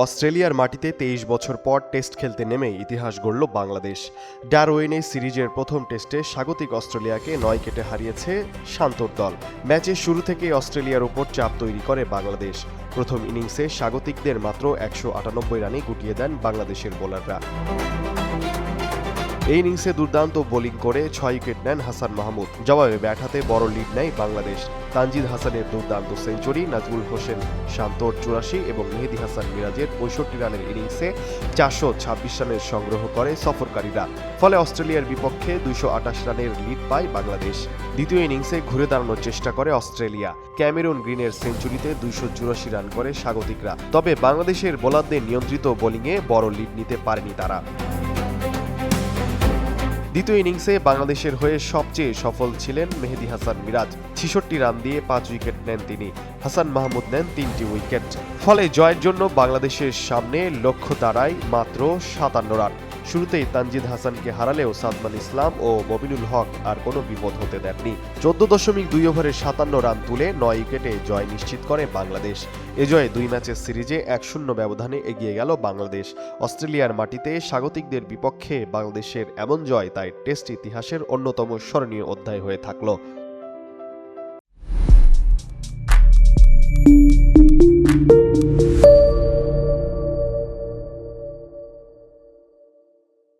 অস্ট্রেলিয়ার মাটিতে ২৩ বছর পর টেস্ট খেলতে নেমে ইতিহাস গড়ল বাংলাদেশ। ডারউইনে সিরিজের প্রথম টেস্টে স্বাগতিক অস্ট্রেলিয়াকে ৯ উইকেটে হারিয়েছে শান্তর দল। ম্যাচের শুরু থেকেই অস্ট্রেলিয়ার ওপর চাপ তৈরি করে বাংলাদেশ। প্রথম ইনিংসে স্বাগতিকদের মাত্র ১৯৮ রানে গুটিয়ে দেন বাংলাদেশের বোলাররা। এই ইনিংসে দুর্দান্ত বোলিং করে ৬ উইকেট নেন হাসান মাহমুদ। জবাবে ব্যাট হাতে বড় লিড নেয় বাংলাদেশ। তানজিদ হাসানের দুর্দান্ত সেঞ্চুরি, নাজমুল হোসেন শান্তর ৮৪ এবং মেহেদী হাসান মিরাজের ৬৫ রানের ইনিংসে ৪২৬ রানের সংগ্রহ করে সফরকারীরা। ফলে অস্ট্রেলিয়ার বিপক্ষে ২২৮ রানের লিড পায় বাংলাদেশ। দ্বিতীয় ইনিংসে ঘুরে দাঁড়ানোর চেষ্টা করে অস্ট্রেলিয়া। ক্যামেরন গ্রিনের সেঞ্চুরিতে ২৮৪ রান করে স্বাগতিকরা। তবে বাংলাদেশের বোলারদের নিয়ন্ত্রিত বোলিংয়ে বড় লিড নিতে পারেনি তারা। দ্বিতীয় ইনিংসে বাংলাদেশের হয়ে সবচেয়ে সফল ছিলেন মেহেদী হাসান মিরাজ। ৬৬ রান দিয়ে ৫ উইকেট নেন তিনি। হাসান মাহমুদ নেন ৩টি উইকেট। ফলে জয়ের জন্য বাংলাদেশের সামনে লক্ষ্য দাঁড়ায় মাত্র ৫৭ রান। শুরুতেই তানজিদ হাসানকে হারালেও সাদমান ইসলাম ও মবিনুল হক আর কোনো বিপদ হতে দেননি। ১৪.২ ওভারে ৫৭ রান তুলে ৯ উইকেটে জয় নিশ্চিত করে বাংলাদেশ। এ জয়ে ২ ম্যাচের সিরিজে ১-০ ব্যবধানে এগিয়ে গেল বাংলাদেশ। অস্ট্রেলিয়ার মাটিতে স্বাগতিকদের বিপক্ষে বাংলাদেশের এমন জয় তাই টেস্ট ইতিহাসের অন্যতম স্মরণীয় অধ্যায় হয়ে থাকল।